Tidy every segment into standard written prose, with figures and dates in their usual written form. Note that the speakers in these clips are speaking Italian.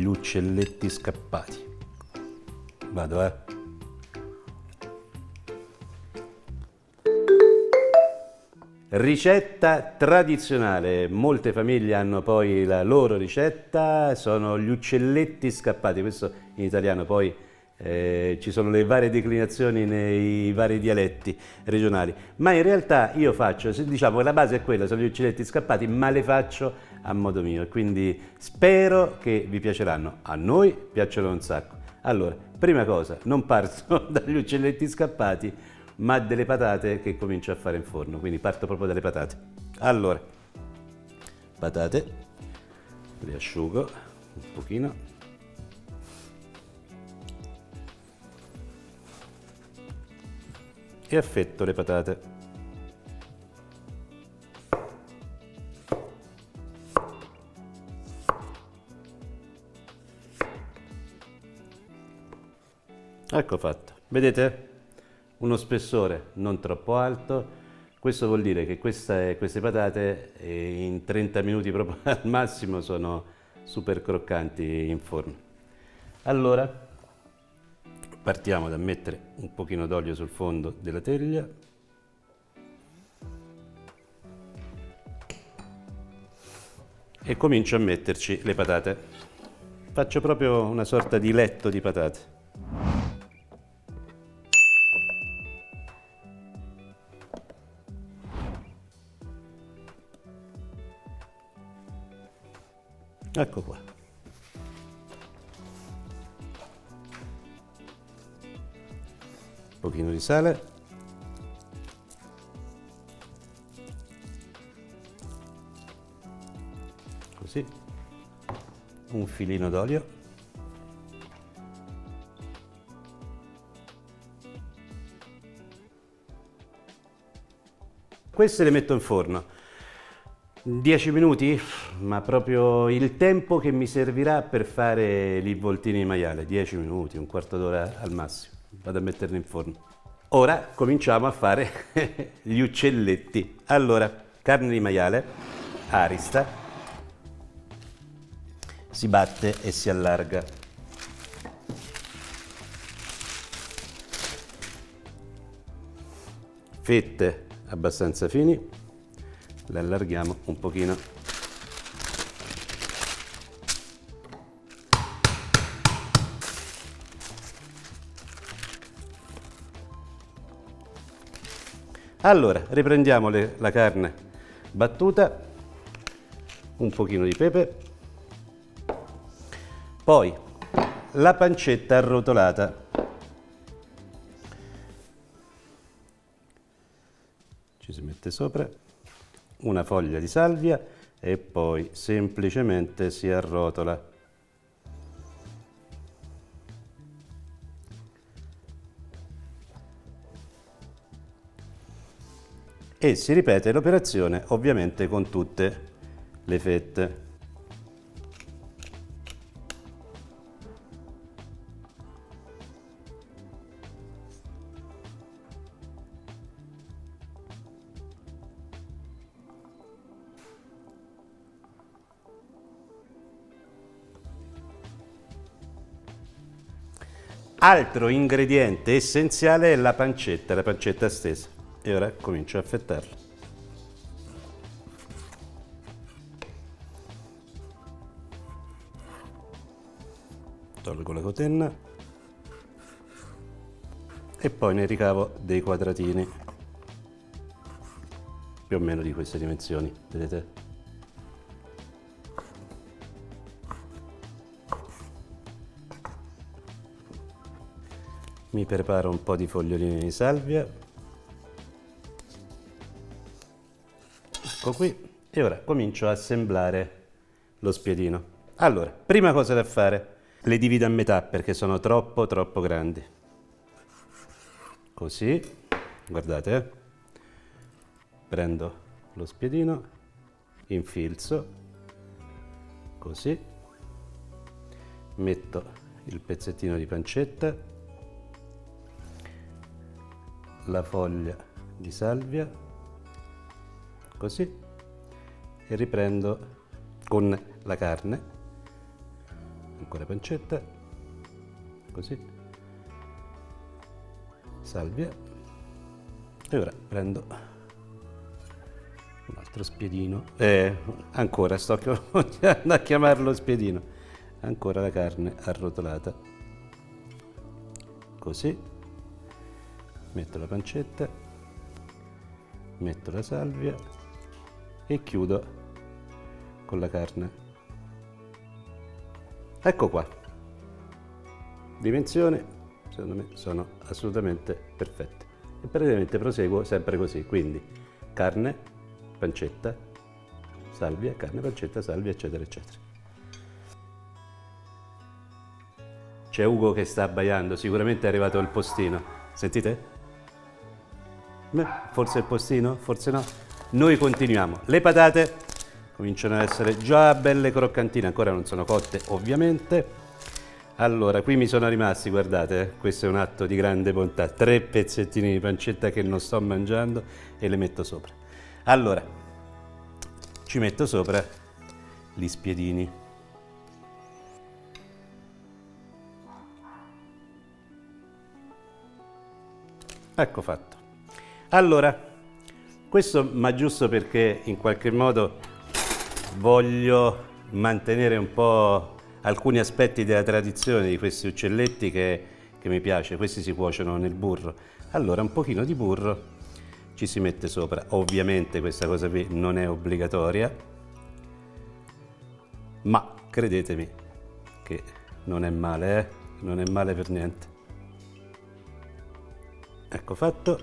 gli uccelletti scappati. Vado, Ricetta tradizionale, molte famiglie hanno poi la loro ricetta, sono gli uccelletti scappati, questo in italiano poi ci sono le varie declinazioni nei vari dialetti regionali, ma in realtà io faccio, diciamo che la base è quella, sono gli uccelletti scappati, ma le faccio a modo mio e quindi spero che vi piaceranno, a noi piacciono un sacco. Allora, prima cosa, non parto dagli uccelletti scappati, ma delle patate che comincio a fare in forno, quindi parto proprio dalle patate. Allora, patate, le asciugo un pochino. E affetto le patate. Ecco fatto. Vedete? Uno spessore non troppo alto. Questo vuol dire che queste patate in 30 minuti proprio al massimo sono super croccanti in forno. Allora, partiamo da mettere un pochino d'olio sul fondo della teglia. E comincio a metterci le patate. Faccio proprio una sorta di letto di patate. Ecco qua. Un pochino di sale. Così. Un filino d'olio. Queste le metto in forno. 10 minuti, ma proprio il tempo che mi servirà per fare gli involtini di maiale, 10 minuti, un quarto d'ora al massimo, vado a metterli in forno. Ora cominciamo a fare gli uccelletti. Allora, carne di maiale, arista, si batte e si allarga. Fette abbastanza fini. Le allarghiamo un pochino. Allora, riprendiamo la carne battuta, un pochino di pepe, poi la pancetta arrotolata. Ci si mette sopra una foglia di salvia e poi semplicemente si arrotola. E si ripete l'operazione ovviamente con tutte le fette. Altro ingrediente essenziale è la pancetta stessa. E ora comincio a affettarla. Tolgo la cotenna e poi ne ricavo dei quadratini, più o meno di queste dimensioni, vedete? Mi preparo un po' di fogliolini di salvia. Ecco qui. E ora comincio a assemblare lo spiedino. Allora, prima cosa da fare, le divido a metà perché sono troppo grandi. Così, guardate, prendo lo spiedino, infilzo, così, metto il pezzettino di pancetta, la foglia di salvia, così, e riprendo con la carne, ancora pancetta, così, salvia, e ora prendo un altro spiedino, ancora sto continuando a chiamarlo spiedino, ancora la carne arrotolata, così, metto la pancetta, metto la salvia e chiudo con la carne. Ecco qua, dimensioni secondo me sono assolutamente perfette e praticamente proseguo sempre così, quindi carne, pancetta, salvia, carne, pancetta, salvia, eccetera eccetera. C'è Ugo che sta abbaiando, sicuramente è arrivato il postino, sentite? Forse il postino, forse no. Noi continuiamo, le patate cominciano ad essere già belle croccantine, ancora non sono cotte ovviamente. Allora, qui mi sono rimasti, guardate, questo è un atto di grande bontà, 3 pezzettini di pancetta che non sto mangiando e le metto sopra. Allora, ci metto sopra gli spiedini. Ecco fatto. Allora, questo ma giusto perché in qualche modo voglio mantenere un po' alcuni aspetti della tradizione di questi uccelletti che mi piace. Questi si cuociono nel burro. Allora un pochino di burro ci si mette sopra. Ovviamente questa cosa qui non è obbligatoria, ma credetemi che non è male, non è male per niente. Ecco fatto,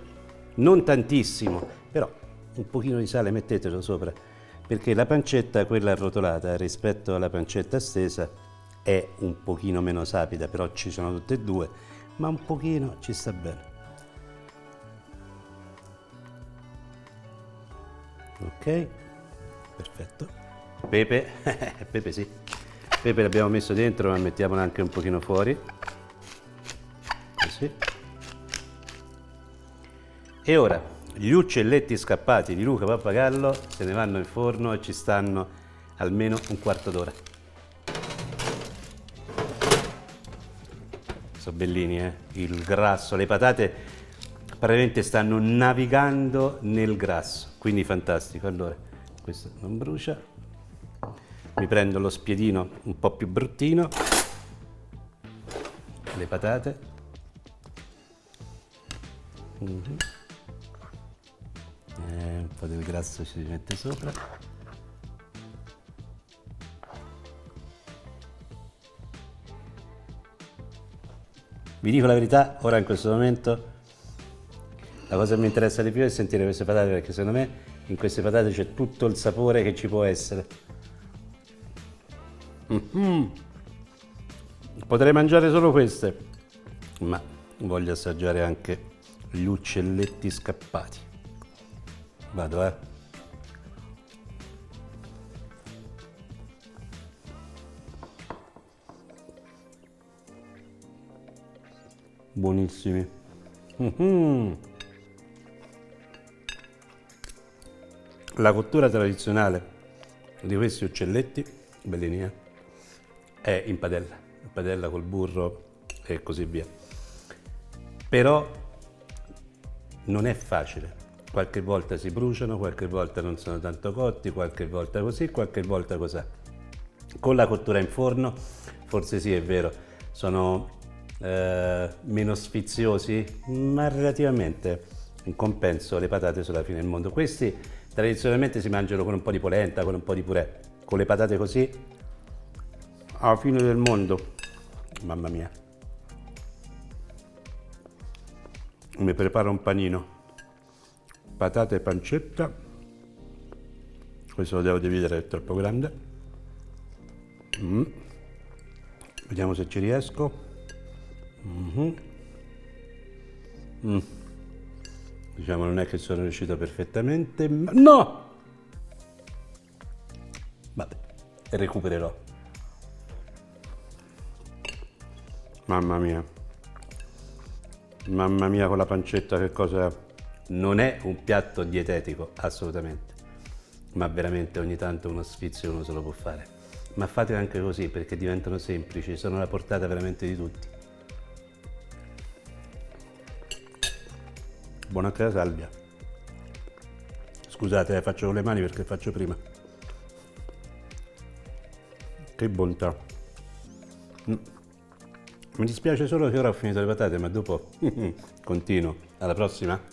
non tantissimo, però un pochino di sale mettetelo sopra, perché la pancetta, quella arrotolata, rispetto alla pancetta stesa, è un pochino meno sapida, però ci sono tutte e due, ma un pochino ci sta bene. Ok, perfetto. Pepe, pepe sì, pepe l'abbiamo messo dentro, ma mettiamolo anche un pochino fuori, così. E ora gli uccelletti scappati di Luca Pappagallo se ne vanno in forno e ci stanno almeno un quarto d'ora. Sono bellini, il grasso, le patate praticamente stanno navigando nel grasso, quindi fantastico. Allora, questo non brucia, mi prendo lo spiedino un po' più bruttino, le patate, un po' del grasso ci si mette sopra. Vi dico la verità, ora in questo momento la cosa che mi interessa di più è sentire queste patate, perché secondo me in queste patate c'è tutto il sapore che ci può essere. Potrei mangiare solo queste, ma voglio assaggiare anche gli uccelletti scappati. Vado, Buonissimi. La cottura tradizionale di questi uccelletti, bellini, è in padella col burro e così via. Però non è facile. Qualche volta si bruciano, qualche volta non sono tanto cotti, qualche volta così, qualche volta così. Con la cottura in forno, forse sì, è vero, sono meno sfiziosi, ma relativamente in compenso le patate sono la fine del mondo. Questi tradizionalmente si mangiano con un po' di polenta, con un po' di purè, con le patate così, alla fine del mondo. Mamma mia. Mi preparo un panino, patate e pancetta, questo lo devo dividere, è troppo grande. Vediamo se ci riesco. Diciamo non è che sono riuscito perfettamente, ma no! Vabbè, recupererò. Mamma mia con la pancetta, che cosa è? Non è un piatto dietetico, assolutamente, ma veramente ogni tanto uno sfizio uno se lo può fare. ma fatele anche così perché diventano semplici, sono alla portata veramente di tutti. Buona anche la salvia. Scusate, faccio con le mani perché faccio prima. Che bontà. Mi dispiace solo che ora ho finito le patate, ma dopo continuo. Alla prossima.